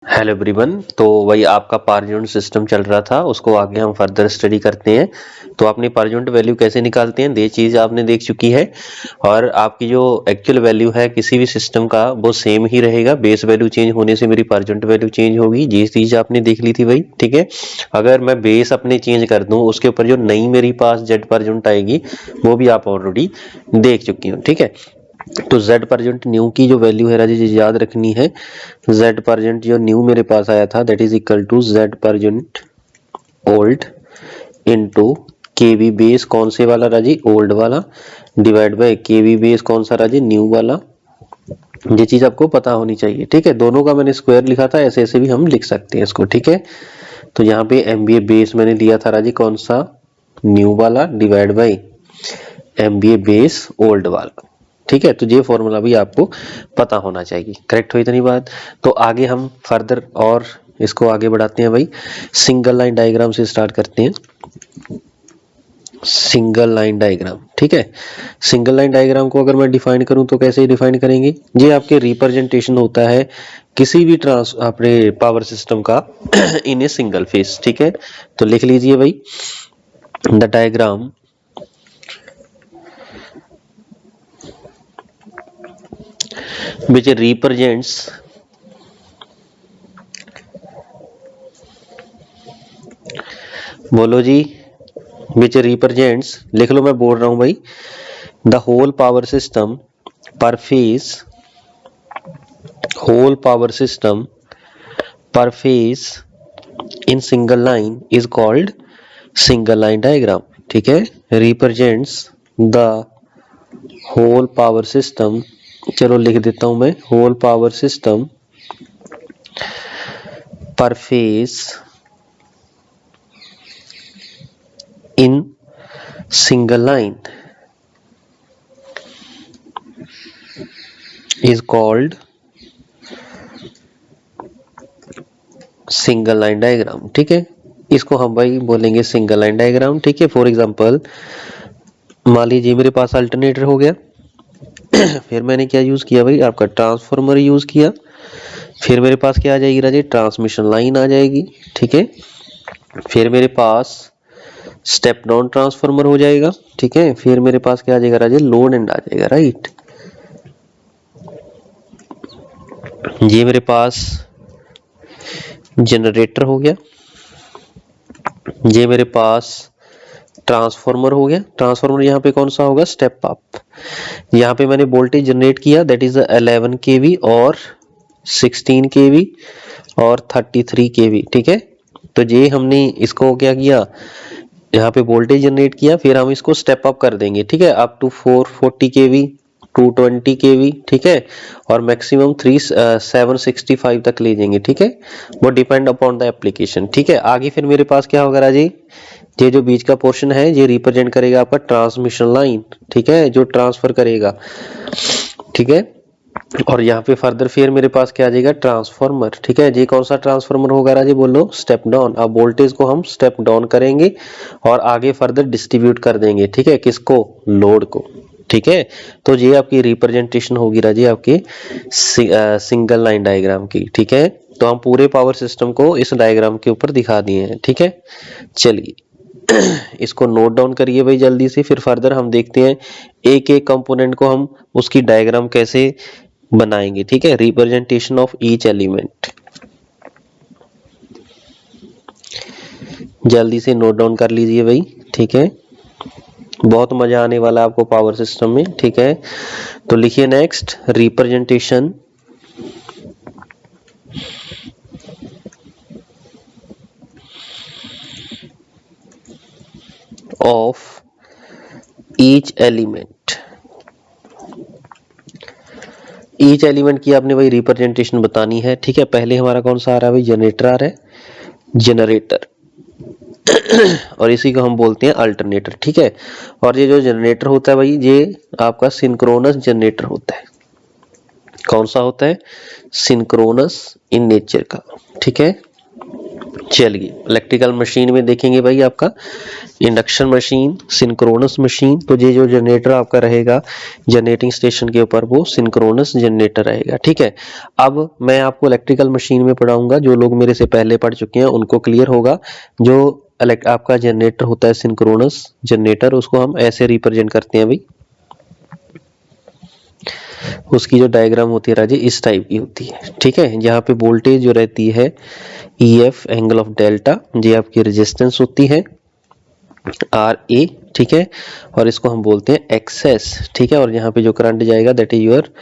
Hello everyone. तो वही आपका पारजोंट सिस्टम चल रहा था, उसको आगे हम फर्दर स्टडी करते हैं। तो आपने पारजोंट वैल्यू कैसे निकालते हैं ये चीज़ आपने देख चुकी है, और आपकी जो एक्चुअल वैल्यू है किसी भी सिस्टम का वो सेम ही रहेगा। बेस वैल्यू चेंज होने से मेरी पारजोंट वैल्यू चेंज होगी, ये चीज़ आपने देख ली थी भाई, ठीक है। अगर मैं बेस अपने चेंज कर दूं, उसके ऊपर जो नई मेरी पास जेड पारजोंट आएगी वो भी आप ऑलरेडी देख चुकी हो, ठीक है। तो z परजेंट न्यू की जो वैल्यू है राजी जी याद रखनी है। z परजेंट जो न्यू मेरे पास आया था that is equal to z percent old into KV base कौन से वाला राजी, ओल्ड वाला, डिवाइड बाय केवी बेस कौन सा राजी, न्यू वाला। ये चीज आपको पता होनी चाहिए, ठीक है। दोनों का मैंने स्क्वायर लिखा था, ऐसे ऐसे भी हम लिख सकते हैं इसको, ठीक है। तो यहाँ पे एमबीए बेस मैंने लिया था राजी कौन सा, न्यू वाला, divide by MBA base old वाला, ठीक है। तो ये फॉर्मूला भी आपको पता होना चाहिए, करेक्ट हुई इतनी बात। तो आगे हम फर्दर और इसको आगे बढ़ाते हैं भाई। सिंगल लाइन डायग्राम से स्टार्ट करते हैं। सिंगल लाइन डायग्राम, ठीक है। सिंगल लाइन डायग्राम को अगर मैं डिफाइन करूं तो कैसे डिफाइन करेंगे, ये आपके रिप्रेजेंटेशन होता है किसी भी अपने पावर सिस्टम का इन ए सिंगल फेस, ठीक है। तो लिख लीजिए भाई, द डायग्राम which represents बोलो जी, which represents, लिख लो मैं बोल रहा हूं भाई, the whole power system per phase, whole power system per phase in single line is called single line diagram, ठीक है। Represents the whole power system, चलो लिख देता हूं मैं, whole power system per phase in single line is called single line diagram, ठीक है। इसको हम भाई बोलेंगे सिंगल लाइन डायग्राम, ठीक है। फॉर एग्जांपल मान लीजिए मेरे पास अल्टरनेटर हो गया फिर मैंने क्या यूज किया भाई, आपका ट्रांसफार्मर यूज किया। फिर मेरे पास क्या आ जाएगी राजे, ट्रांसमिशन लाइन आ जाएगी, ठीक है। फिर मेरे पास स्टेप डाउन ट्रांसफार्मर हो जाएगा, ठीक है। फिर मेरे पास क्या आ जाएगा राजे, लोड एंड आ जाएगा, राइट। ये मेरे पास जनरेटर हो गया, ये मेरे पास ट्रांसफार्मर हो गया। ट्रांसफार्मर यहाँ पे कौन सा होगा, स्टेप अप। यहाँ पे मैंने वोल्टेज जनरेट किया दैट इज 11 केवी और 16 केवी और 33 केवी, ठीक है। तो ये हमने इसको क्या किया, यहाँ पे वोल्टेज जनरेट किया, फिर हम इसको स्टेप अप कर देंगे, ठीक है, अप टू 440 केवी, 220 केवी, ठीक है। और मैक्सिमम 765 तक ले जाएंगे, ठीक है। वो डिपेंड अपॉन द एप्लीकेशन, ठीक है। आगे फिर मेरे पास क्या होगा राजी, ये जो बीच का पोर्शन है ये रिप्रेजेंट करेगा आपका ट्रांसमिशन लाइन, ठीक है, जो ट्रांसफर करेगा, ठीक है। और यहाँ पे फर्दर फिर मेरे पास क्या आ जाएगा, ट्रांसफार्मर, ठीक है। ये कौन सा ट्रांसफार्मर होगा राजी, बोलो, स्टेप डाउन। अब वोल्टेज को हम स्टेप डाउन करेंगे और आगे फर्दर डिस्ट्रीब्यूट कर देंगे, ठीक है, किसको, लोड को, ठीक है। तो ये आपकी रिप्रेजेंटेशन होगी राजी आपकी सिंगल लाइन डायग्राम की, ठीक है। तो हम पूरे पावर सिस्टम को इस डायग्राम के ऊपर दिखा दिए हैं, ठीक है। चलिए इसको नोट डाउन करिए भाई जल्दी से, फिर फर्दर हम देखते हैं एक एक कंपोनेंट को हम उसकी डायग्राम कैसे बनाएंगे, ठीक है। रिप्रेजेंटेशन ऑफ ईच एलिमेंट, जल्दी से नोट डाउन कर लीजिए भाई, ठीक है। बहुत मजा आने वाला है आपको पावर सिस्टम में, ठीक है। तो लिखिए next, representation of each element. Each element की आपने वही रिप्रेजेंटेशन बतानी है, ठीक है। पहले हमारा कौन सा आ रहा है भाई, जनरेटर आ रहा है, जनरेटर और इसी को हम बोलते हैं अल्टरनेटर, ठीक है। और ये जो जनरेटर होता है भाई, ये आपका सिंक्रोनस जनरेटर होता है। कौन सा होता है, सिंक्रोनस इन नेचर का, ठीक है। चलिए इलेक्ट्रिकल मशीन में देखेंगे भाई आपका इंडक्शन मशीन, सिंक्रोनस मशीन। तो ये जो जनरेटर आपका रहेगा जनरेटिंग स्टेशन के ऊपर वो सिंक्रोनस जनरेटर रहेगा, ठीक है। अब मैं आपको इलेक्ट्रिकल मशीन में पढ़ाऊंगा, जो लोग मेरे से पहले पढ़ चुके हैं उनको क्लियर होगा। जो आपका जनरेटर होता है सिंक्रोनस जनरेटर, उसको हम ऐसे रिप्रेजेंट करते हैं भाई, उसकी जो डायग्राम होती है राजे इस टाइप की होती है, ठीक है। जहाँ पे वोल्टेज जो रहती है EF एंगल ऑफ डेल्टा, ये आपकी रेजिस्टेंस होती है RA, ठीक है, और इसको हम बोलते हैं एक्सेस, ठीक है। और यहाँ पे जो करंट जाएगा दैट इज योर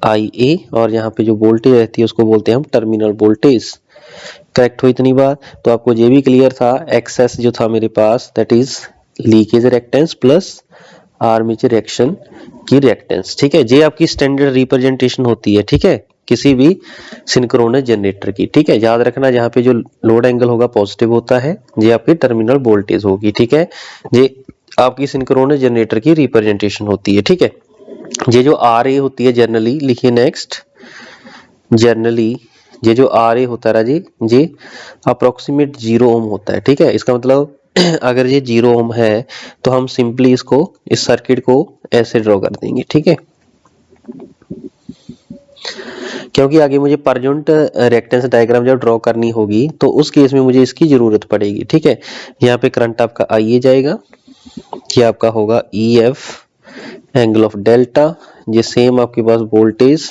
IA, और यहाँ पे जो वोल्टेज रहती है उसको बोलते हैं हम टर्मिनल वोल्टेज। करेक्ट हो इतनी बात? तो आपको ये भी क्लियर था, एक्सेस जो था मेरे पास that is leakage reactance plus armature reaction की रिएक्टेंस, ठीक है। ये आपकी स्टैंडर्ड रिप्रेजेंटेशन होती है, ठीक है, किसी भी सिंक्रोनस जनरेटर की, ठीक है। याद रखना जहाँ पे जो लोड एंगल होगा पॉजिटिव होता है, ये आपकी टर्मिनल वोल्टेज होगी, ठीक है। ये आपकी सिंक्रोनस जनरेटर की रिप्रेजेंटेशन होती है, ठीक है। ये जो RA होती है जनरली, लिखिए नेक्स्ट, जनरली ये जो RA होता है जी, ये अप्रोक्सीमेट 0 ओम होता है, ठीक है। इसका मतलब अगर ये 0 ओम है तो हम सिंपली इसको, इस सर्किट को ऐसे ड्रॉ कर देंगे, ठीक है, क्योंकि आगे मुझे पर यूनिट रिएक्टेंस डायग्राम जब ड्रॉ करनी होगी तो उस केस में मुझे इसकी जरूरत पड़ेगी, ठीक है। यहाँ पे करंट आपका IA जाएगा, ये आपका होगा EF एंगल ऑफ डेल्टा, ये सेम आपके पास voltage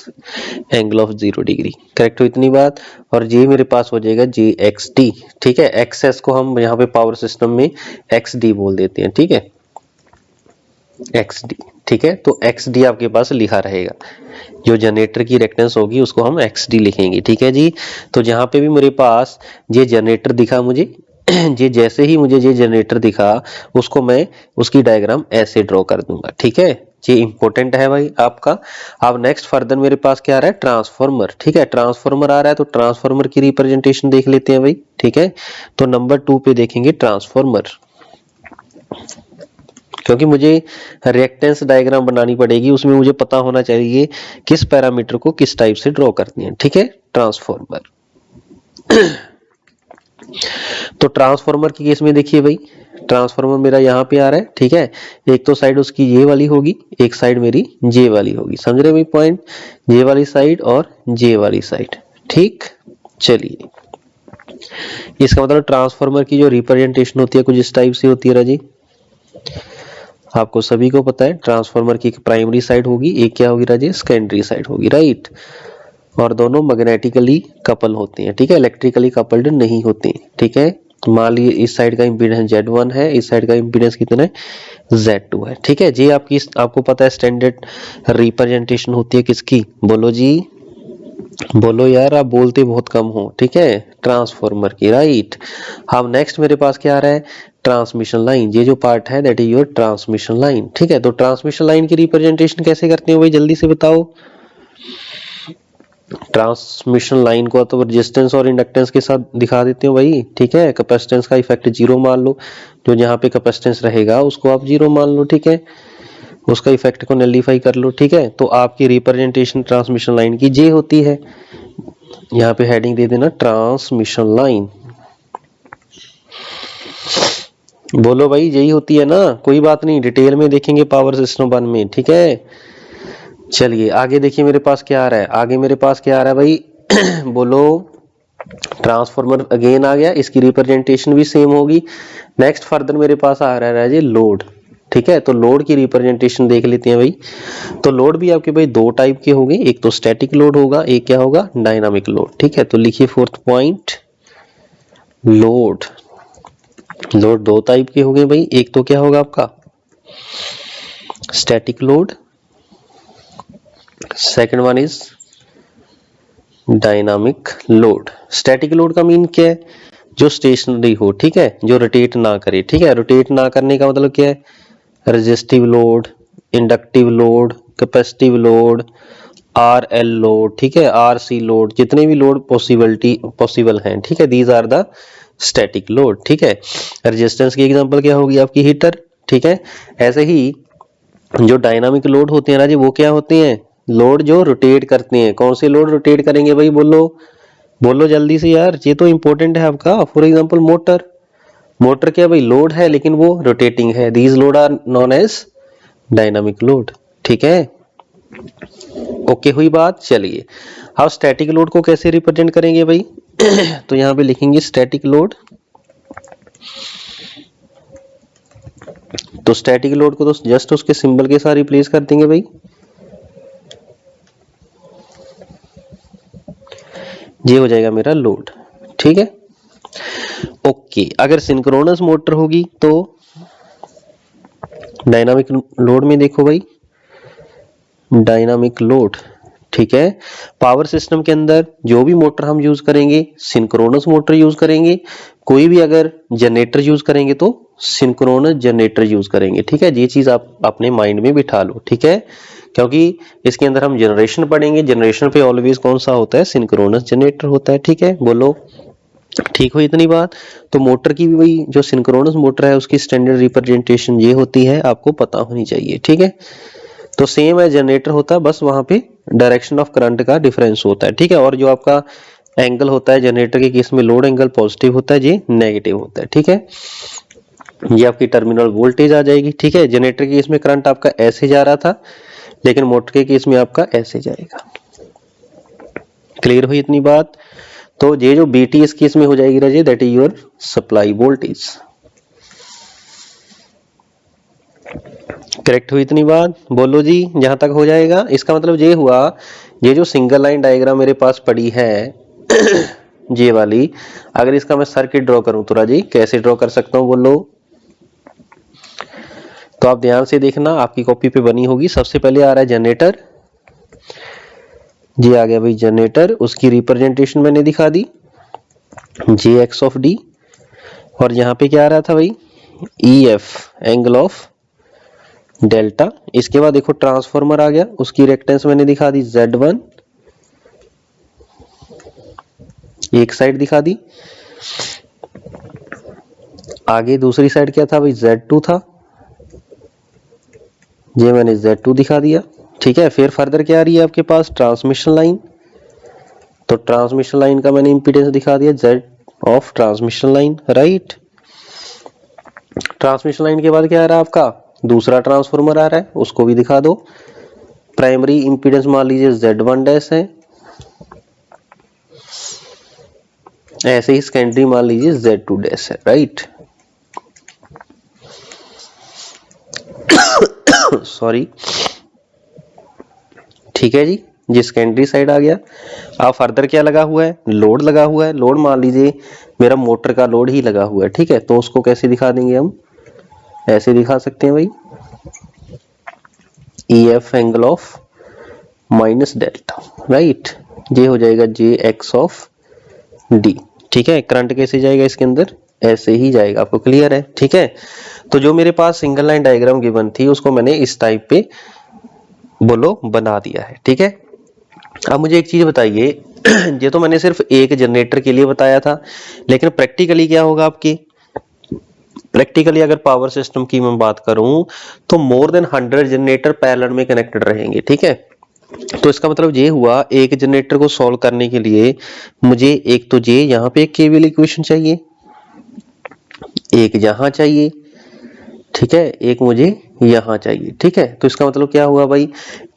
angle of 0 degree. Correct हो इतनी बात? और ये मेरे पास हो जाएगा JXD, ठीक है। एक्सेस को हम यहाँ पे पावर सिस्टम में XD बोल देते हैं, ठीक है, XD, ठीक है। तो XD आपके पास लिखा रहेगा, जो जनरेटर की रिएक्टेंस होगी उसको हम XD लिखेंगे, ठीक है जी। तो जहाँ पे भी मेरे पास ये जनरेटर दिखा मुझे ये जैसे ही मुझे ये जनरेटर दिखा उसको मैं उसकी डायग्राम ऐसे ड्रॉ कर दूंगा, ठीक है। ये इंपॉर्टेंट है भाई आपका। अब नेक्स्ट फर्दर मेरे पास क्या आ रहा है, ट्रांसफार्मर, ठीक है। ट्रांसफार्मर आ रहा है तो ट्रांसफार्मर की रिप्रेजेंटेशन देख लेते हैं भाई, ठीक है। तो नंबर 2 पे देखेंगे ट्रांसफार्मर, क्योंकि मुझे रिएक्टेंस डायग्राम बनानी पड़ेगी, उसमें मुझे पता होना चाहिए किस पैरामीटर को किस टाइप से ड्रॉ करनी है, ठीक है। ट्रांसफार्मर तो ट्रांसफार्मर की केस में देखिए भाई, ट्रांसफार्मर मेरा यहाँ पे आ रहा है, ठीक है। एक तो साइड उसकी ये वाली होगी, एक साइड मेरी जे वाली होगी, समझ रहे भाई पॉइंट, जे वाली साइड और जे वाली साइड, ठीक। चलिए इसका मतलब ट्रांसफार्मर की जो रिप्रेजेंटेशन होती है कुछ इस टाइप से होती है राजी, आपको सभी को पता है। ट्रांसफार्मर की एक प्राइमरी साइड होगी, एक क्या होगी राजी, सेकेंडरी साइड होगी, राइट। और दोनों मैग्नेटिकली कपल होते हैं, ठीक है, इलेक्ट्रिकली कपल्ड नहीं होते, ठीक है। मान लीजिए इस साइड का इंपीडेंस Z1 है, इस साइड का इंपीडेंस कितना है, Z2 है, ठीक है जी। आपको पता है स्टैंडर्ड रिप्रेजेंटेशन होती है किसकी, बोलो जी, बोलो यार, आप बोलते बहुत कम हो, ठीक है, ट्रांसफार्मर की, राइट। अब नेक्स्ट मेरे पास क्या आ रहा है, ट्रांसमिशन लाइन, ये जो पार्ट है that is your transmission line, ठीक है। तो ट्रांसमिशन लाइन की रिप्रेजेंटेशन कैसे करते हो भाई, जल्दी से बताओ। ट्रांसमिशन लाइन को तो रेजिस्टेंस और इंडक्टेंस के साथ दिखा देते हो भाई, ठीक है। कैपेसिटेंस का इफेक्ट 0 मान लो, जो जहाँ पे कैपेसिटेंस रहेगा उसको आप 0 मान लो, ठीक है, उसका इफेक्ट को नलिफाई कर लो, ठीक है। तो आपकी रिप्रेजेंटेशन ट्रांसमिशन लाइन की जे होती है, यहाँ पे हेडिंग दे देना ट्रांसमिशन लाइन, बोलो भाई यही होती है ना, कोई बात नहीं, डिटेल में देखेंगे पावर सिस्टम 1 में, ठीक है। चलिए आगे देखिए मेरे पास क्या आ रहा है, आगे मेरे पास क्या आ रहा है भाई बोलो, ट्रांसफार्मर अगेन आ गया, इसकी रिप्रेजेंटेशन भी सेम होगी। नेक्स्ट फर्दर मेरे पास आ रहा है जी लोड, ठीक है। तो लोड की रिप्रेजेंटेशन देख लेते हैं भाई। तो लोड भी आपके भाई दो टाइप के होंगे, एक तो स्टैटिक लोड होगा, एक क्या होगा, डायनामिक लोड, ठीक है। तो लिखिए फोर्थ पॉइंट, लोड, लोड दो टाइप के होंगे भाई, एक तो क्या होगा आपका static load, second one is dynamic load. Static load का मीन क्या है, जो स्टेशनरी हो, ठीक है, जो रोटेट ना करे, ठीक है। रोटेट ना करने का मतलब क्या है, resistive load, inductive load, capacitive load, RL load, ठीक है, RC लोड, जितने भी लोड पॉसिबल हैं, ठीक है, these are the static load, ठीक है। रेजिस्टेंस की एग्जांपल क्या होगी आपकी, हीटर, ठीक है। ऐसे ही जो डायनामिक लोड होते हैं ना जी, वो क्या होते हैं, लोड जो रोटेट करते हैं। कौन से लोड रोटेट करेंगे भाई, बोलो, बोलो जल्दी से यार, ये तो इंपॉर्टेंट है आपका। फॉर एग्जांपल मोटर, मोटर क्या भाई, लोड है लेकिन वो रोटेटिंग है, these load are known as dynamic load. ठीक है, ओके हुई बात। चलिए अब स्टैटिक लोड को कैसे रिप्रेजेंट करेंगे भाई तो यहां पे लिखेंगे स्टैटिक लोड। तो स्टैटिक लोड को तो जस्ट उसके सिंबल के साथ रिप्लेस कर देंगे भाई, ये हो जाएगा मेरा लोड। ठीक है, ओके। अगर सिंक्रोनस मोटर होगी तो डायनामिक लोड में देखो भाई, डायनामिक लोड। ठीक है, पावर सिस्टम के अंदर जो भी मोटर हम यूज करेंगे सिंक्रोनस मोटर यूज करेंगे, कोई भी अगर जनरेटर यूज करेंगे तो सिंक्रोनस जनरेटर यूज करेंगे। ठीक है, ये चीज आप अपने माइंड में बिठा लो। ठीक है, क्योंकि इसके अंदर हम जनरेशन पढ़ेंगे, जनरेशन पे ऑलवेज कौन सा होता है, सिंक्रोनस जनरेटर होता है। ठीक है, बोलो ठीक हो इतनी बात। तो मोटर की भी वही जो सिंक्रोनस मोटर है उसकी स्टैंडर्ड रिप्रेजेंटेशन ये होती है, आपको पता होनी चाहिए। ठीक है, तो सेम है जनरेटर होता है, बस वहां पे डायरेक्शन ऑफ करंट का डिफरेंस होता है। ठीक है, और जो आपका एंगल होता है जनरेटर के केस में लोड एंगल पॉजिटिव होता है, ये नेगेटिव होता है। ठीक है, ये आपकी टर्मिनल वोल्टेज आ जाएगी। ठीक है, जनरेटर के केस में करंट आपका ऐसे जा रहा था, लेकिन मोटर के केस में आपका ऐसे जाएगा। क्लियर हुई इतनी बात। तो ये जो बीटी इस केस में हो जाएगी Raje, that is your supply voltage. Correct हुई इतनी बात, बोलो जी जहां तक हो जाएगा। इसका मतलब ये हुआ, ये जो सिंगल लाइन डायग्राम मेरे पास पड़ी है ये वाली, अगर इसका मैं सर्किट ड्रॉ करूं तो राजी कैसे ड्रॉ कर सकता हूं, बोलो। तो आप ध्यान से देखना, आपकी कॉपी पे बनी होगी। सबसे पहले आ रहा है जनरेटर, ये आ गया भाई जनरेटर, उसकी रिप्रेजेंटेशन मैंने दिखा दी जे एक्स ऑफ डी। और यहाँ पे क्या आ रहा था भाई, E F angle of delta. इसके बाद देखो ट्रांसफॉर्मर आ गया, उसकी रिएक्टेंस मैंने दिखा दी Z1, एक साइड दिखा दी। आगे दूसरी साइड क्या था भाई, Z2 था, ये मैंने Z2 दिखा दिया। ठीक है, फिर फर्दर क्या आ रही है आपके पास, ट्रांसमिशन लाइन। तो ट्रांसमिशन लाइन का मैंने इंपीडेंस दिखा दिया Z of transmission line, right. Transmission line के बाद क्या आ रहा है आपका, दूसरा ट्रांसफॉर्मर आ रहा है, उसको भी दिखा दो। प्राइमरी इंपीडेंस मान लीजिए Z1 डैश है, ऐसे ही सेकेंडरी मान लीजिए Z2 डैश है, राइट। सॉरी, ठीक है जी, ये सेकेंडरी साइड आ गया। अब फर्दर क्या लगा हुआ है, लोड लगा हुआ है। लोड मान लीजिए मेरा मोटर का लोड ही लगा हुआ है। ठीक है, तो उसको कैसे दिखा देंगे हम, ऐसे दिखा सकते हैं भाई, E F angle of minus delta, right. ये हो जाएगा जे एक्स ऑफ डी। ठीक है, करंट कैसे जाएगा इसके अंदर, ऐसे ही जाएगा। आपको क्लियर है। ठीक है, तो जो मेरे पास सिंगल लाइन डायग्राम गिवन थी उसको मैंने इस टाइप पे बोलो बना दिया है। ठीक है, अब मुझे एक चीज बताइए ये तो मैंने सिर्फ एक जनरेटर के लिए बताया था, लेकिन प्रैक्टिकली क्या होगा आपकी, प्रैक्टिकली अगर पावर सिस्टम की मैं बात करूं तो मोर देन 100 जनरेटर पैरेलल में कनेक्टेड रहेंगे। ठीक है, तो इसका मतलब ये हुआ, एक जनरेटर को सॉल्व करने के लिए मुझे एक तो ये यहाँ पे एक केवीएल इक्वेशन चाहिए, एक यहाँ चाहिए, ठीक है, एक मुझे यहाँ चाहिए। ठीक है, तो इसका मतलब क्या हुआ भाई,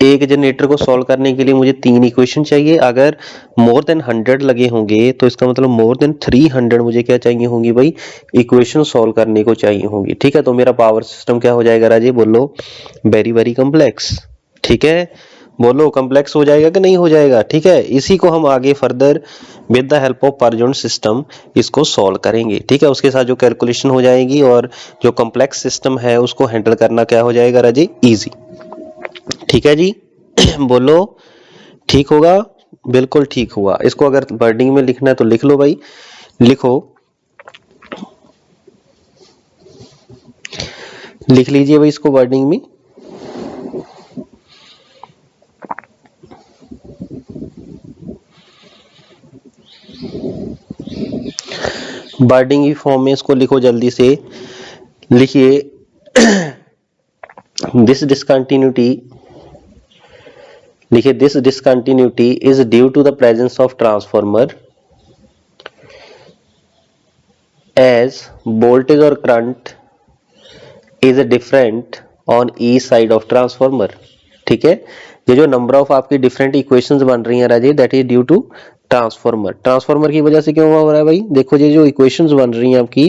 एक जनरेटर को सॉल्व करने के लिए मुझे 3 इक्वेशन चाहिए। अगर मोर देन 100 लगे होंगे तो इसका मतलब मोर देन 300 मुझे क्या चाहिए होंगी भाई, इक्वेशन सॉल्व करने को चाहिए होंगी। ठीक है, तो मेरा पावर सिस्टम क्या हो जाएगा राजे, बोलो वेरी वेरी कॉम्प्लेक्स। ठीक है, बोलो कॉम्प्लेक्स हो जाएगा कि नहीं हो जाएगा। ठीक है, इसी को हम आगे further with the help of पर यूनिट सिस्टम इसको सॉल्व करेंगे। ठीक है, उसके साथ जो कैलकुलेशन हो जाएगी और जो कॉम्प्लेक्स सिस्टम है उसको हैंडल करना क्या हो जाएगा राजी, इजी। ठीक है जी बोलो ठीक होगा, बिल्कुल ठीक हुआ। इसको अगर वर्डिंग में लिखना है तो लिख लो भाई, लिखो, लिख लीजिए भाई इसको वर्डिंग में। वर्डिंग की फॉर्म में इसको लिखो, जल्दी से लिखिए दिस डिसकंटिन्यूटी, लिखिए this discontinuity is due to the presence of transformer, as voltage or current is different on each side of transformer। ठीक है, ये जो नंबर ऑफ आपकी डिफरेंट इक्वेशंस बन रही हैं Raje, that is due to transformer. Transformer की वजह से क्यों हो रहा है भाई? देखो ये जो इक्वेशंस बन रही हैं आपकी,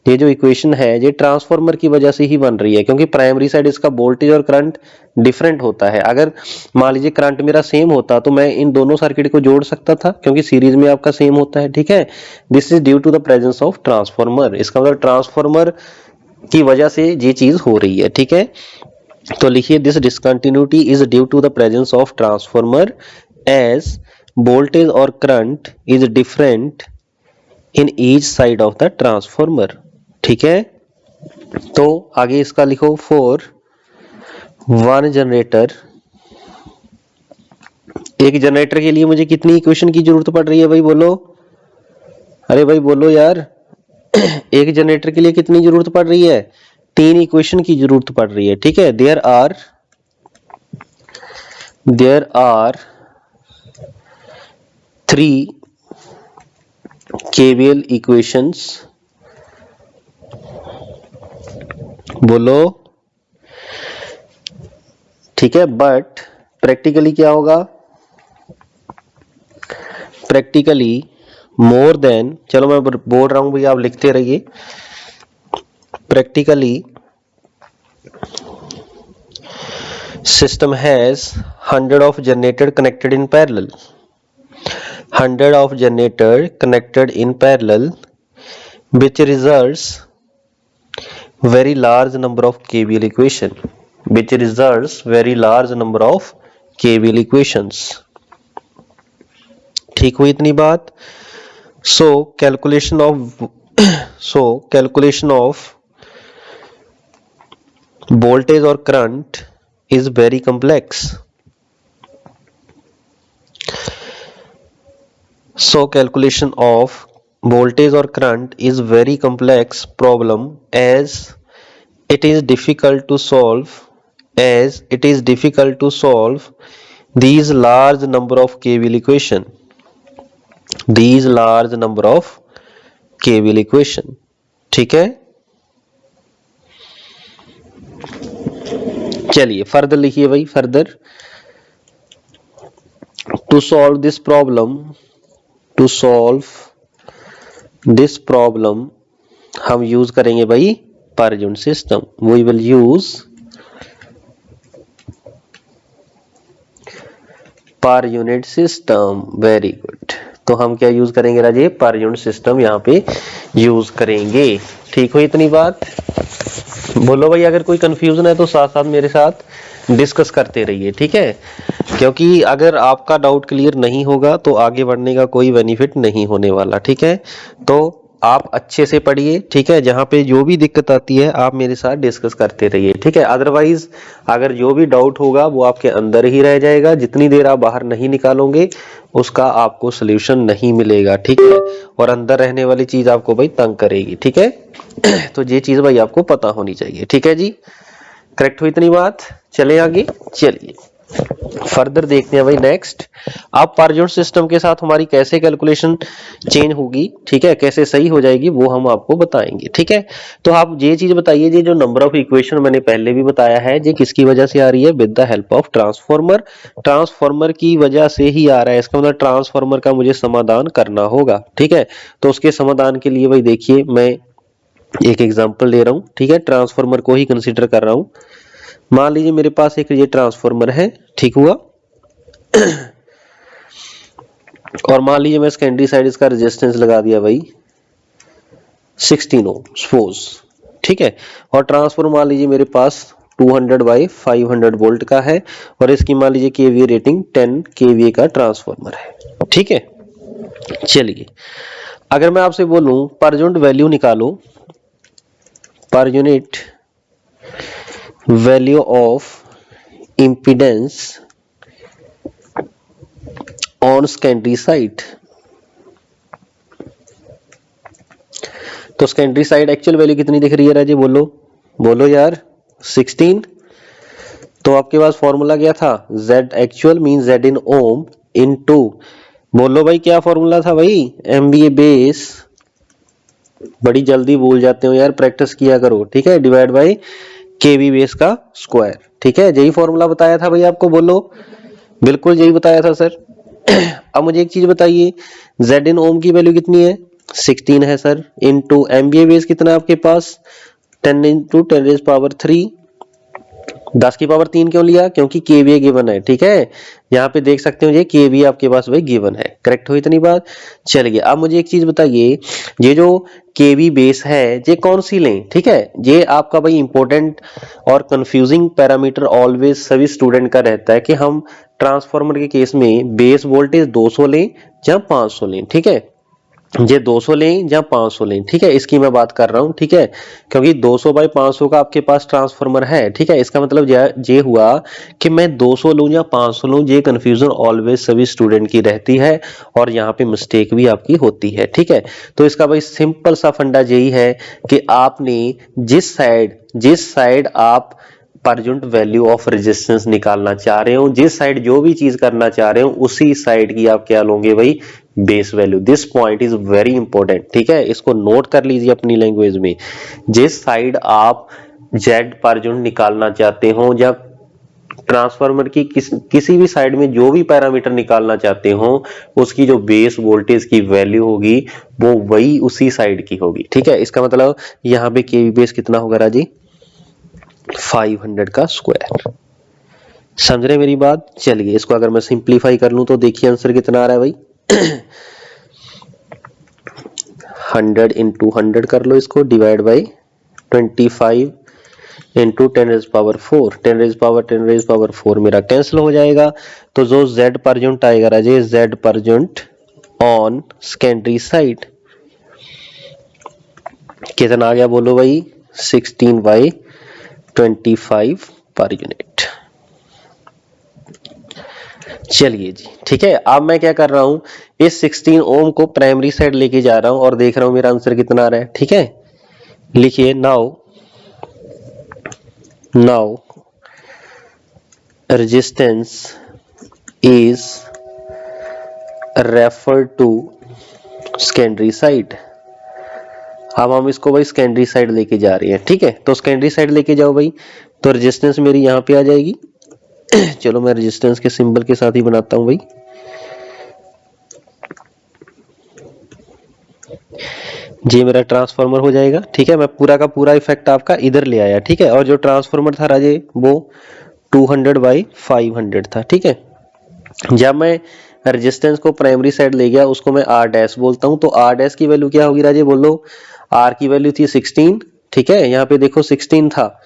ये जो इक्वेशन है ये ट्रांसफॉर्मर की वजह से ही बन रही है, क्योंकि प्राइमरी साइड इसका वोल्टेज और करंट डिफरेंट होता है। अगर मान लीजिए करंट मेरा सेम होता तो मैं इन दोनों सर्किट को जोड़ सकता था, क्योंकि सीरीज में आपका सेम होता है। ठीक है, this is due to the presence of transformer. इसका मतलब ट्रांसफॉर्मर की वजह से ये चीज हो रही है। ठीक है, तो लिखिए this discontinuity is due to the presence of transformer as voltage और current is different in each side of the transformer. ठीक है, तो आगे इसका लिखो, फॉर वन जनरेटर, एक जनरेटर के लिए मुझे कितनी इक्वेशन की जरूरत पड़ रही है भाई? बोलो, अरे भाई बोलो यार, एक जनरेटर के लिए कितनी जरूरत पड़ रही है? 3 इक्वेशन की जरूरत पड़ रही है। ठीक है, देयर आर 3 KVL इक्वेशंस। बोलो, ठीक है, बट प्रैक्टिकली क्या होगा? प्रैक्टिकली मोर देन, चलो मैं बोल रहा हूं भाई, आप लिखते रहिए। Practically system has 100 of generator connected in parallel, 100 of generator connected in parallel, which results very large number of KVL equation, which results very large number of KVL equations। ठीक हुई इतनी बात? so calculation of voltage or current is very complex। so calculation of voltage or current is very complex problem, as it is difficult to solve these large number of KVL equation, ठीक है, चलिए further लिखिए भाई। Further, to solve this problem हम use करेंगे भाई per unit system. We will use per unit system. Very good, तो हम क्या यूज करेंगे राजे? पर यूनिट सिस्टम यहाँ पे यूज करेंगे। ठीक हो इतनी बात? बोलो भाई, अगर कोई कंफ्यूजन है तो साथ साथ मेरे साथ डिस्कस करते रहिए। ठीक है, क्योंकि अगर आपका डाउट क्लियर नहीं होगा तो आगे बढ़ने का कोई बेनिफिट नहीं होने वाला। ठीक है, तो आप अच्छे से पढ़िए। ठीक है, जहां पे जो भी दिक्कत आती है आप मेरे साथ डिस्कस करते रहिए। ठीक है, अदरवाइज अगर जो भी डाउट होगा वो आपके अंदर ही रह जाएगा, जितनी देर आप बाहर नहीं निकालोगे उसका आपको सोल्यूशन नहीं मिलेगा। ठीक है, और अंदर रहने वाली चीज आपको भाई तंग करेगी। ठीक है, तो ये चीज भाई आपको पता होनी चाहिए। ठीक है जी, करेक्ट हुई इतनी बात? चले आगे, चलिए फर्दर देखते हैं भाई। नेक्स्ट, अब पर यूनिट सिस्टम के साथ हमारी कैसे कैलकुलेशन चेंज होगी, ठीक है, कैसे सही हो जाएगी वो हम आपको बताएंगे। ठीक है, तो आप ये चीज बताइए, ये जो नंबर ऑफ इक्वेशन मैंने पहले भी बताया है, ये किसकी वजह से आ रही है? With the help of transformer. Transformer की वजह से ही आ रहा है, इसका मतलब ट्रांसफॉर्मर का मुझे समाधान करना होगा। ठीक है, तो उसके समाधान के लिए भाई देखिए मैं एक एग्जांपल ले रहा हूं। ठीक है, ट्रांसफॉर्मर को ही कंसीडर कर रहा हूं। मान लीजिए मेरे पास एक ये ट्रांसफॉर्मर है, ठीक हुआ, और मान लीजिए मैं सेकेंडरी साइड इसका रेजिस्टेंस लगा दिया भाई 16 ओम सपोज। ठीक है, और ट्रांसफॉर्मर मान लीजिए मेरे पास 200/500 वोल्ट का है, और इसकी मान लीजिए केवीए रेटिंग 10 केवीए का ट्रांसफॉर्मर है। ठीक है, चलिए अगर मैं आपसे बोलूं पर यूनिट वैल्यू निकालो, per unit value of impedance on secondary side, तो सेकेंडरी साइड एक्चुअल वैल्यू कितनी दिख रही है राजे? बोलो बोलो यार, 16। तो आपके पास फॉर्मूला क्या था? Z actual mean Z in ohm into, बोलो भाई क्या फॉर्मूला था भाई? MVA बेस बड़ी जल्दी भूल जाते हो यार, प्रैक्टिस किया करो, ठीक है। डिवाइड बाय केवी बेस का स्क्वायर, ठीक है। यही फॉर्मूला बताया था भाई आपको, बोलो। बिल्कुल यही बताया था सर। अब मुझे एक चीज बताइए, Z इन ओम की वैल्यू कितनी है? 16 है सर। इनटू एमबीए बेस कितना है आपके पास? 10 इंटू 10⁻3। 10 की पावर 3 क्यों लिया? क्योंकि केवीए गिवन है, ठीक है। यहाँ पे देख सकते हो ये केवीए आपके पास भाई गिवन है। करेक्ट हो इतनी बात? चलिए अब मुझे एक चीज बताइए, ये जो केवी बेस है ये कौन सी लें? ठीक है, ये आपका भाई इंपॉर्टेंट और कंफ्यूजिंग पैरामीटर ऑलवेज सभी स्टूडेंट का रहता है कि हम ट्रांसफार्मर के केस में बेस वोल्टेज 200 लें या 500 लें, ठीक है। ये 200 लें या 500 लें, ठीक है, इसकी मैं बात कर रहा हूं, ठीक है। क्योंकि 200 बाई 500 का आपके पास ट्रांसफार्मर है, ठीक है। इसका मतलब ये हुआ कि मैं 200 लूं या 500 लूं, ये कंफ्यूजन ऑलवेज सभी स्टूडेंट की रहती है और यहाँ पे मिस्टेक भी आपकी होती है, ठीक है। तो इसका भाई सिंपल सा फंडा यही है कि आपने जिस साइड आप per unit value of resistance निकालना चाह रहे हो, जिस साइड जो भी चीज करना चाह रहे हो, उसी साइड की आप क्या लोगे भाई? Base value. This point is very important, ठीक है, इसको नोट कर लीजिए अपनी लैंग्वेज में। जिस साइड आप जेड पर यूनिट निकालना चाहते हो या ट्रांसफार्मर की किसी भी साइड में जो भी पैरामीटर निकालना चाहते हो, उसकी जो बेस वोल्टेज की वैल्यू होगी वो वही उसी साइड की होगी, ठीक है। इसका मतलब यहाँ पे केवी बेस कितना होगा राजी? 500 का स्क्वायर। समझ रहे मेरी बात? चलिए इसको अगर मैं सिंप्लीफाई कर लूं तो देखिए आंसर कितना आ रहा है भाई। 100 इंटू 100 कर लो इसको, डिवाइड बाई 25 इंटू 10⁻4। 10⁻4 मेरा कैंसिल हो जाएगा, तो जो Z पर यूनिट आएगा राजे, Z per unit on secondary side कितना आ गया बोलो भाई? 16/25 पर यूनिट। चलिए जी, ठीक है। अब मैं क्या कर रहा हूं, इस 16 ओम को प्राइमरी साइड लेके जा रहा हूं और देख रहा हूं मेरा आंसर कितना आ रहा है, ठीक है। लिखिए now resistance is refer to secondary side. अब हम इसको भाई सेकेंडरी साइड लेके जा रहे हैं, ठीक है। तो सेकेंडरी साइड लेके जाओ भाई, तो रेजिस्टेंस मेरी यहां पे आ जाएगी। चलो मैं रेजिस्टेंस के सिंबल के साथ ही बनाता हूं भाई। ये मेरा ट्रांसफार्मर हो जाएगा, ठीक है। मैं पूरा का पूरा इफेक्ट आपका इधर ले आया, ठीक है। और जो ट्रांसफार्मर था राजे वो 200/500 था, ठीक है। जब मैं रेजिस्टेंस को प्राइमरी साइड ले गया, उसको मैं R डैश बोलता हूं, तो R डैश की वैल्यू क्या होगी राजे बोलो? R की वैल्यू थी 16, ठीक है। यहाँ पे देखो 16 था,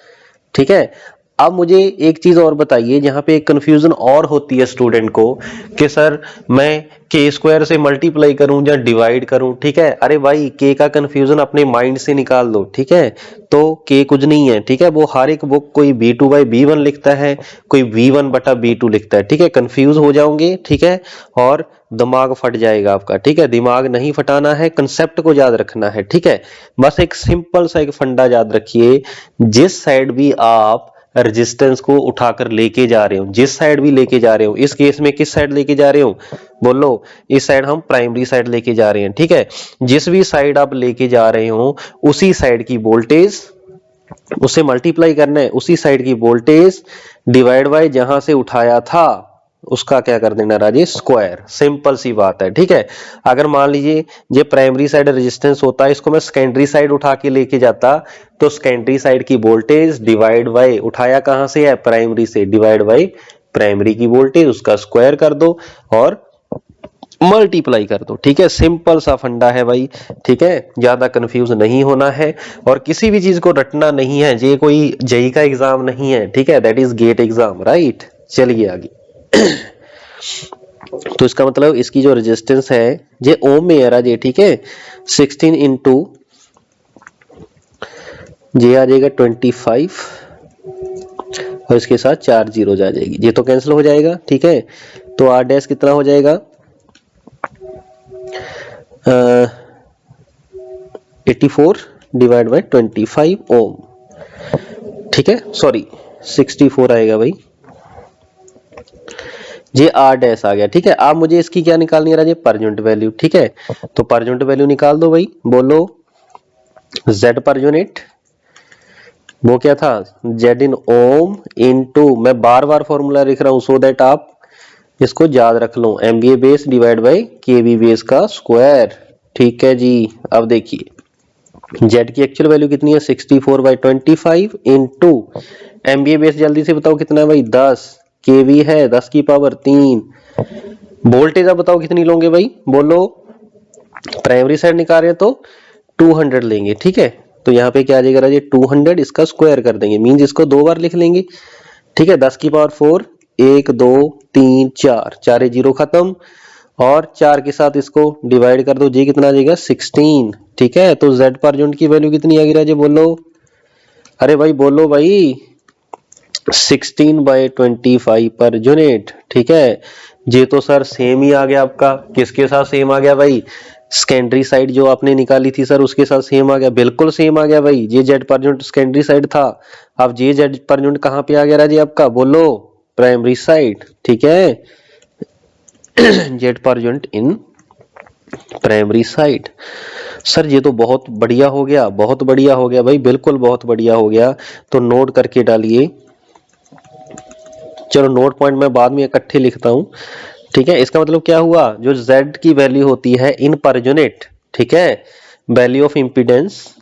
ठीक है। अब मुझे एक चीज और बताइए, जहां पे एक कंफ्यूजन और होती है स्टूडेंट को कि सर मैं के स्क्वायर से मल्टीप्लाई करूं या डिवाइड करूं, ठीक है। अरे भाई के का कंफ्यूजन अपने माइंड से निकाल दो, ठीक है। तो के कुछ नहीं है, ठीक है। वो हर एक बुक कोई B2/B1 लिखता है, कोई V1/B2 लिखता है, ठीक है। कंफ्यूज हो जाओगे, ठीक है, और दिमाग फट जाएगा आपका, ठीक है। दिमाग नहीं फटाना है, कंसेप्ट को याद रखना है, ठीक है। बस एक सिंपल सा एक फंडा याद रखिए, जिस साइड भी आप रेजिस्टेंस को उठाकर लेके जा रहे हो, जिस साइड भी लेके जा रहे हो, इस केस में किस साइड लेके जा रहे हो बोलो? इस साइड हम प्राइमरी साइड लेके जा रहे हैं, ठीक है। जिस भी साइड आप लेके जा रहे हो, उसी साइड की वोल्टेज उसे मल्टीप्लाई करना है, उसी साइड की वोल्टेज डिवाइड बाय जहां से उठाया था उसका क्या कर देना राजेश? स्क्वायर। सिंपल सी बात है, ठीक है। अगर मान लीजिए ये प्राइमरी साइड रेजिस्टेंस होता है, इसको मैं सेकेंडरी साइड उठा के लेके जाता, तो सेकेंडरी साइड की वोल्टेज डिवाइड बाय उठाया कहां से है? प्राइमरी से, डिवाइड बाय प्राइमरी की वोल्टेज, उसका स्क्वायर कर दो और मल्टीप्लाई कर दो, ठीक है। सिंपल सा फंडा है भाई, ठीक है। ज्यादा कंफ्यूज नहीं होना है और किसी भी चीज को रटना नहीं है। ये कोई जेई का एग्जाम नहीं है, ठीक है, that is get exam, right. चलिए आगे। तो इसका मतलब इसकी जो रेजिस्टेंस है ये ओम में है राजे, ठीक है। 16 इंटू ये आ जाएगा 25 और इसके साथ 4 जीरो आ जाएगी, ये तो कैंसिल हो जाएगा, ठीक है। तो R डैश कितना हो जाएगा? 84 डिवाइड बाय 25 ओम, ठीक है। सॉरी 64 आएगा भाई, ये R डैश आ गया, ठीक है। अब मुझे इसकी क्या निकालनी है राजे? पर यूनिट वैल्यू, ठीक है। तो पर यूनिट वैल्यू निकाल दो भाई, बोलो Z पर यूनिट वो क्या था, Z इन ओम इनटू, मैं बार बार फॉर्मूला लिख रहा हूं सो दैट आप इसको याद रख लो, MVA base divide by KB base का स्क्वायर। ठीक है जी। अब देखिए Z की एक्चुअल वैल्यू कितनी है 64/25 इनटू MVA बेस, जल्दी से बताओ कितना है भाई 10, KB है 10 की पावर 3। वोल्टेज अब बताओ कितनी लोगे भाई, बोलो। प्राइमरी साइड निकाल रहे हैं तो 200 लेंगे। ठीक है, तो यहाँ पे क्या आ जाएगा राजे 200, इसका स्क्वायर कर देंगे, मींस इसको दो बार लिख लेंगे। ठीक है, 10 की पावर 4, 1 2 3 4, 4 जीरो खत्म, और 4 के साथ इसको डिवाइड कर दो, जी कितना आ जाएगा 16। ठीक है, तो Z पर यूनिट की वैल्यू कितनी आ गई राजे, बोलो। अरे भाई बोलो भाई, 16/25 पर यूनिट। ठीक है, ये तो सर सेम ही आ गया आपका, किसके साथ सेम आ गया भाई, सेकेंडरी साइड जो आपने निकाली थी सर उसके साथ सेम आ गया, बिल्कुल सेम आ गया भाई। ये Z per unit secondary side था, अब ये Z पर यूनिट कहाँ पे आ गया राजी आपका, बोलो, प्राइमरी साइड। ठीक है, Z per unit in primary side. Sir ये तो बहुत बढ़िया हो गया, बहुत बढ़िया हो गया भाई, बिल्कुल बहुत बढ़िया हो गया। तो नोट करके डालिए, चलो नोट पॉइंट मैं बाद में इकट्ठे लिखता हूं। ठीक है, इसका मतलब क्या हुआ, जो Z की वैल्यू होती है इन पर यूनिट, ठीक है, वैल्यू ऑफ इंपीडेंस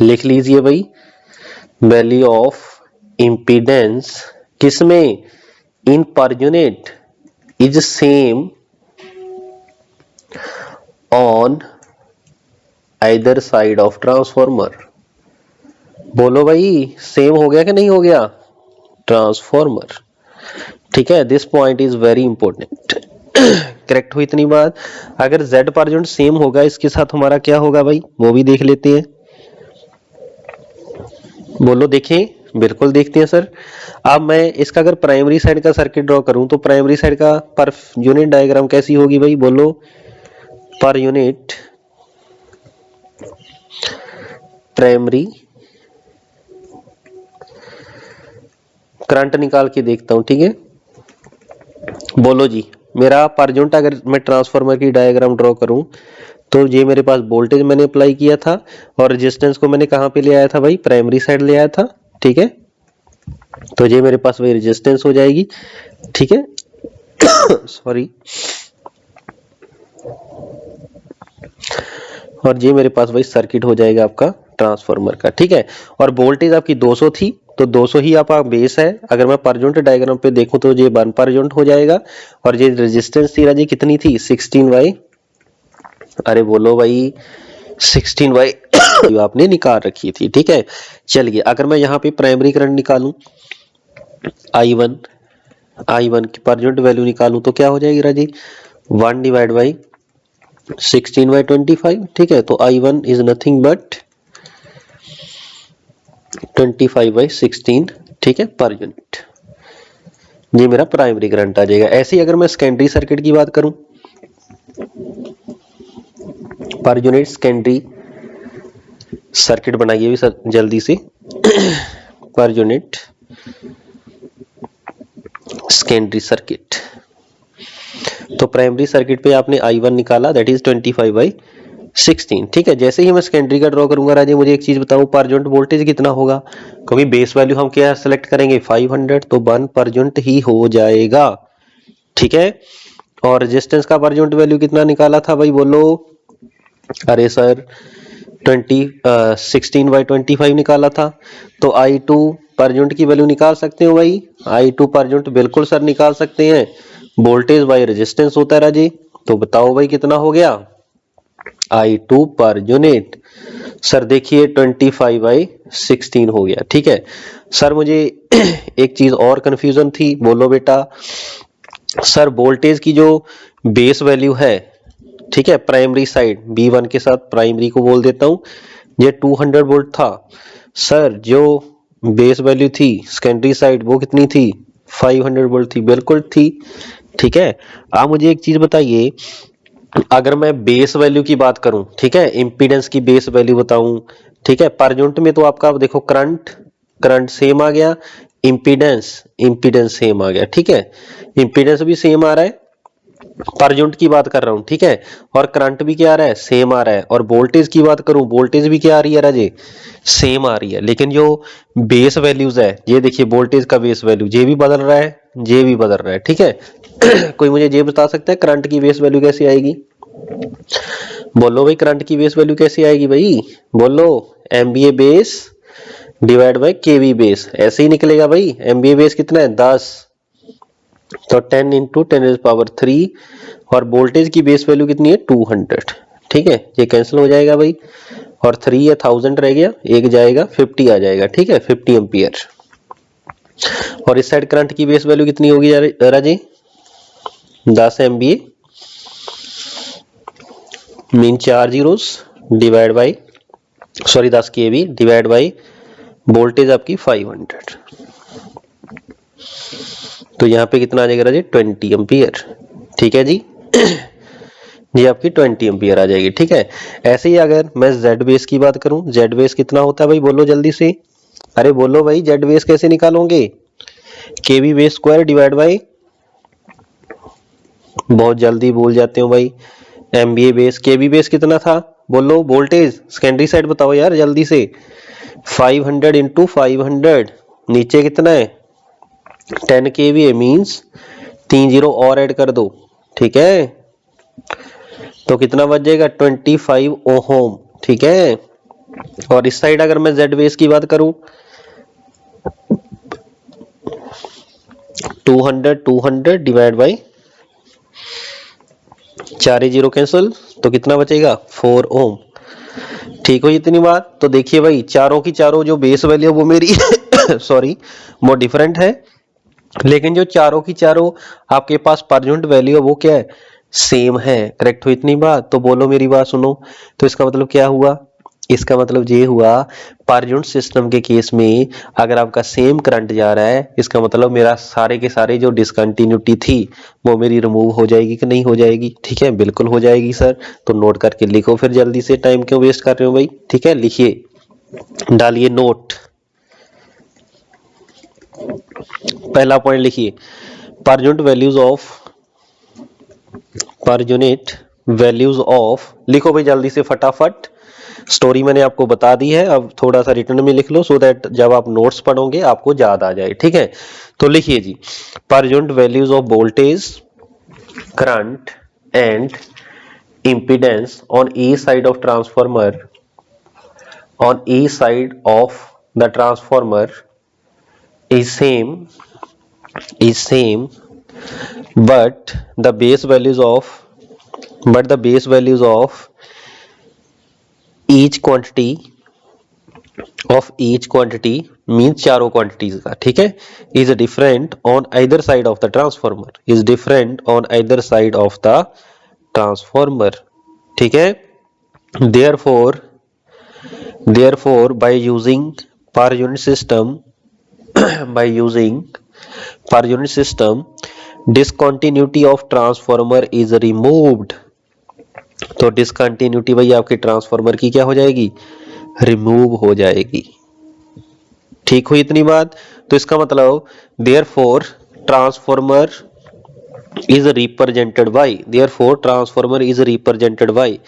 लिख लीजिए भाई, वैल्यू ऑफ इंपीडेंस किसमें, in per unit is same on either side of transformer. बोलो भाई, सेम हो गया कि नहीं हो गया, ट्रांसफॉर्मर। ठीक है, this point is very important. Correct हुई इतनी बात। अगर Z पर यूनिट सेम होगा, इसके साथ हमारा क्या होगा भाई, वो भी देख लेते हैं। बोलो, देखें, बिल्कुल देखते हैं सर। अब मैं इसका अगर प्राइमरी साइड का सर्किट ड्रॉ करूं तो प्राइमरी साइड का पर यूनिट डायग्राम कैसी होगी भाई, बोलो। पर यूनिट प्राइमरी करंट निकाल के देखता हूं। ठीक है, बोलो जी, मेरा पर यूनिट अगर मैं ट्रांसफार्मर की डायग्राम ड्रॉ करूं तो ये मेरे पास वोल्टेज मैंने अप्लाई किया था, और रेजिस्टेंस को मैंने कहां पे ले आया था भाई, प्राइमरी साइड ले आया था। ठीक है, तो ये मेरे पास वही रेजिस्टेंस हो जाएगी। ठीक है, सॉरी, और ये मेरे पास वही सर्किट हो जाएगा आपका ट्रांसफार्मर का। ठीक है, और वोल्टेज आपकी 200 थी, तो 200 ही आपका बेस है। अगर मैं पर यूनिट डायग्राम पे देखूं तो ये 1 पर यूनिट हो जाएगा, और ये रेजिस्टेंस थी जी कितनी थी 16 बाई, अरे बोलो भाई 16 बाई आपने निकाल रखी थी। ठीक है, चलिए अगर मैं यहाँ पे प्राइमरी करंट निकालूं I1 की पर यूनिट वैल्यू निकालूं तो क्या हो जाएगी राजी, 1 डिवाइड बाई 16/25। ठीक है, तो I1 इज नथिंग बट 25/16। ठीक है, पर यूनिट, ये मेरा प्राइमरी करंट आ जाएगा। ऐसे ही अगर मैं सेकेंडरी सर्किट की बात करूं, पर यूनिट सेकेंडरी सर्किट बनाइए भी सर जल्दी से। पर यूनिट सेकेंडरी सर्किट, तो प्राइमरी सर्किट पे आपने I1 निकाला, दैट इज 25/16। ठीक है, जैसे ही मैं सेकेंडरी का ड्रॉ करूंगा राजे, मुझे एक चीज बताओ, पर यूनिट वोल्टेज कितना होगा, क्योंकि बेस वैल्यू हम क्या सेलेक्ट करेंगे 500, तो 1 पर यूनिट ही हो जाएगा। ठीक है, और रेजिस्टेंस का पर यूनिट वैल्यू कितना निकाला था भाई, बोलो। अरे सर 16/25 निकाला था, तो I2 पर यूनिट की वैल्यू निकाल सकते हो भाई, I2 पर यूनिट बिल्कुल सर निकाल सकते हैं, वोल्टेज बाय रेजिस्टेंस होता है राजी। तो बताओ भाई कितना हो गया, I2 पर यूनिट, सर देखिए 25/16 हो गया। ठीक है सर, मुझे एक चीज और कंफ्यूजन थी, बोलो बेटा। सर वोल्टेज की जो बेस वैल्यू है, ठीक है, प्राइमरी साइड B1 के साथ प्राइमरी को बोल देता हूं, ये 200 वोल्ट था। सर जो बेस वैल्यू थी सेकेंडरी साइड वो कितनी थी, 500 वोल्ट थी, बिल्कुल थी। ठीक है, आप मुझे एक चीज बताइए, अगर मैं बेस वैल्यू की बात करूं, ठीक है, इंपीडेंस की बेस वैल्यू बताऊं, ठीक है, पर यूनिट में तो आपका देखो करंट सेम आ गया, इंपीडेंस सेम आ गया। ठीक है, इंपीडेंस भी सेम आ रहा है, पर यूनिट की बात कर रहा हूं, ठीक है। और करंट भी क्या आ रहा है, सेम आ रहा है। और वोल्टेज की बात करूं, वोल्टेज भी क्या आ रही है राजे, सेम आ रही है। लेकिन जो बेस वैल्यूज है, ये देखिए वोल्टेज का बेस वैल्यू ये भी बदल रहा है, ये भी बदल रहा है, ठीक है। कोई मुझे ये बता सकता है करंट की बेस वैल्यू कैसे आएगी? बोलो भाई, करंट की बेस वैल्यू कैसे आएगी भाई, बोलो। MVA base divide by KV base, ऐसे ही निकलेगा भाई। एमबीए बेस कितना है, 10, तो 10 इंटू 10⁻³ और वोल्टेज की बेस वैल्यू कितनी है, 200, ठीक है। ये कैंसिल हो जाएगा भाई, और 3 या 1000 रह गया, एक जाएगा, 50 आ जाएगा, ठीक है, 50 एम्पियर। और इस साइड करंट की बेस वैल्यू कितनी होगी Raji, 10 MVA mean 4 zeros divide by, sorry 10 KV divide by voltage आपकी 500, तो यहाँ पे कितना आ जाएगा राजी, 20 एम्पियर, ठीक है जी। ये आपकी 20 एम्पियर आ जाएगी, ठीक है। ऐसे ही अगर मैं जेड बेस की बात करूं, जेड बेस कितना होता है भाई, बोलो जल्दी से, अरे बोलो भाई, जेड बेस कैसे निकालोगे, केवी बेस स्क्वायर डिवाइड बाई, बहुत जल्दी भूल जाते हो भाई, एमबीए बेस। केवी बेस कितना था, बोलो, वोल्टेज सेकेंडरी साइड बताओ यार जल्दी से, 500 इंटू 500, नीचे कितना है, 10 केवी मीन्स 3 जीरो और ऐड कर दो, ठीक है, तो कितना बच जाएगा, 25 ओहम, ठीक है। और इस साइड अगर मैं जेड बेस की बात करूं, 200 डिवाइड बाई 4 जीरो कैंसिल, तो कितना बचेगा, 4 ओम, ठीक हो इतनी बात। तो देखिए भाई, चारों की चारों जो बेस वैल्यू है वो मेरी सॉरी वो डिफरेंट है, लेकिन जो चारों की चारों आपके पास पर यूनिट वैल्यू है वो क्या है, सेम है। करेक्ट हो इतनी बात, तो बोलो मेरी बात सुनो। तो इसका मतलब क्या हुआ, इसका मतलब ये हुआ, पर यूनिट सिस्टम के केस में अगर आपका सेम करंट जा रहा है, इसका मतलब मेरा सारे के सारे जो डिसकंटिन्यूटी थी वो मेरी रिमूव हो जाएगी कि नहीं हो जाएगी, ठीक है, बिल्कुल हो जाएगी सर। तो नोट करके लिखो फिर जल्दी से, टाइम क्यों वेस्ट कर रहे हो भाई, ठीक है, लिखिए, डालिए नोट। पहला पॉइंट लिखिए, पर यूनिट वैल्यूज ऑफ, पर यूनिट वैल्यूज ऑफ, लिखो भाई जल्दी से फटाफट। स्टोरी मैंने आपको बता दी है, अब थोड़ा सा रिटर्न में लिख लो, सो दैट जब आप नोट्स पढ़ोगे आपको याद आ जाए, ठीक है। तो लिखिए जी, per unit values of voltage, current and impedance on each side of transformer, on each side of the transformer is same, but the base values of each quantity means चारों quantities का, ठीक है, is different on either side of the transformer, is different on either side of the transformer, ठीक है। therefore by using per unit system discontinuity of transformer is removed, तो discontinuity भाई आपके transformer की क्या हो जाएगी, रिमूव हो जाएगी, ठीक हुई इतनी बात। तो इसका मतलब therefore transformer is represented by,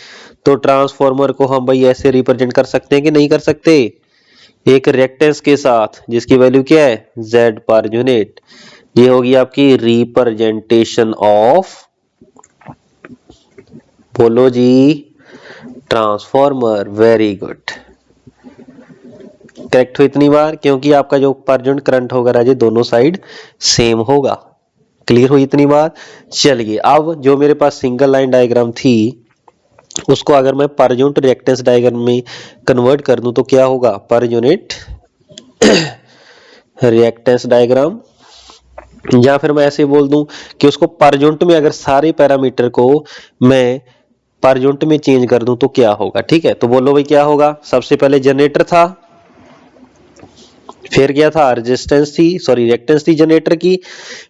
तो ट्रांसफार्मर को हम भाई ऐसे रिप्रेजेंट कर सकते हैं कि नहीं कर सकते, एक रिएक्टेंस के साथ जिसकी वैल्यू क्या है, Z पर यूनिट। ये होगी आपकी रिप्रेजेंटेशन ऑफ, बोलो जी, ट्रांसफार्मर। वेरी गुड, करेक्ट हो इतनी बार, क्योंकि आपका जो पर यूनिट करंट होगा राजे दोनों साइड सेम होगा। क्लियर हुई इतनी बात। चलिए, अब जो मेरे पास सिंगल लाइन डायग्राम थी उसको अगर मैं पर यूनिट रिएक्टेंस डायग्राम में कन्वर्ट कर दूं तो क्या होगा, पर यूनिट रिएक्टेंस डायग्राम, या फिर मैं ऐसे बोल दूं कि उसको पर यूनिट में अगर सारे पैरामीटर को मैं पर यूनिट में चेंज कर दूं तो क्या होगा, ठीक है। तो बोलो भाई क्या होगा, सबसे पहले जनरेटर था, फिर क्या था, रेजिस्टेंस थी, सॉरी रिएक्टेंस थी जनरेटर की,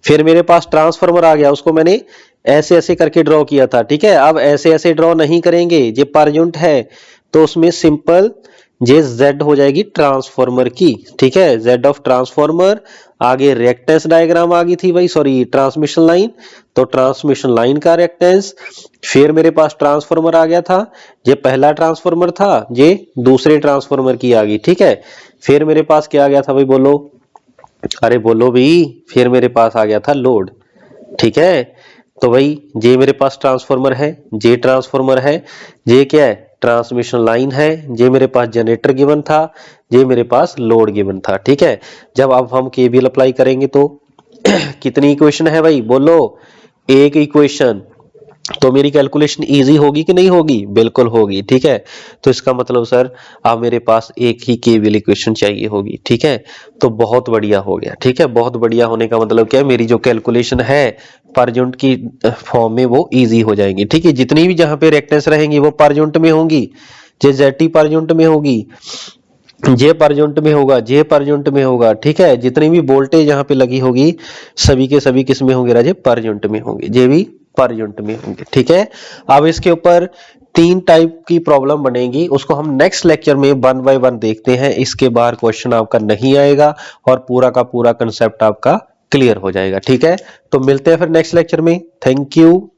फिर मेरे पास ट्रांसफार्मर आ गया, उसको मैंने ऐसे ऐसे करके ड्रॉ किया था, ठीक है। अब ऐसे ऐसे ड्रॉ नहीं करेंगे, ये पर यूनिट है तो उसमें सिंपल जे जेड हो जाएगी ट्रांसफॉर्मर की, ठीक है, जेड ऑफ ट्रांसफॉर्मर। आगे रिएक्टेंस डायग्राम आ गई थी भाई, सॉरी ट्रांसमिशन लाइन, तो ट्रांसमिशन लाइन का रिएक्टेंस। फिर मेरे पास ट्रांसफॉर्मर आ गया था, ये पहला ट्रांसफॉर्मर था, ये दूसरे ट्रांसफॉर्मर की आ गई, ठीक है। फिर मेरे पास क्या आ गया था भाई, बोलो, अरे बोलो भाई, फिर मेरे पास आ गया था लोड, ठीक है। तो भाई जे मेरे पास ट्रांसफॉर्मर है, जे ट्रांसफॉर्मर है, जे क्या है, ट्रांसमिशन लाइन है, जे मेरे पास जनरेटर गिवन था, जे मेरे पास लोड गिवन था, ठीक है। जब अब हम केवीएल अप्लाई करेंगे तो कितनी इक्वेशन है भाई, बोलो, एक इक्वेशन। तो मेरी कैलकुलेशन इजी होगी कि नहीं होगी, बिल्कुल होगी, ठीक है। तो इसका मतलब सर अब मेरे पास एक ही केवीएल इक्वेशन चाहिए होगी, ठीक है। तो बहुत बढ़िया हो गया, ठीक है। बहुत बढ़िया होने का मतलब क्या है, मेरी जो कैलकुलेशन है पर यूनिट की फॉर्म में वो इजी हो जाएंगी, ठीक है। जितनी भी जहां पे रिएक्टेंस रहेंगी वो पर यूनिट में होंगी, जे जेटी पर यूनिट में होगी, जे पर यूनिट में होगा, जे पर यूनिट में होगा, ठीक है। जितनी भी वोल्टेज यहाँ पे लगी होगी सभी के सभी किस में होंगे राजे, पर यूनिट में होंगे, जे भी पर यूनिट में होंगे, ठीक है। अब इसके ऊपर 3 टाइप की प्रॉब्लम बनेगी, उसको हम नेक्स्ट लेक्चर में 1 बाय 1 देखते हैं। इसके बाहर क्वेश्चन आपका नहीं आएगा और पूरा का पूरा कंसेप्ट आपका क्लियर हो जाएगा, ठीक है। तो मिलते हैं फिर नेक्स्ट लेक्चर में। Thank you.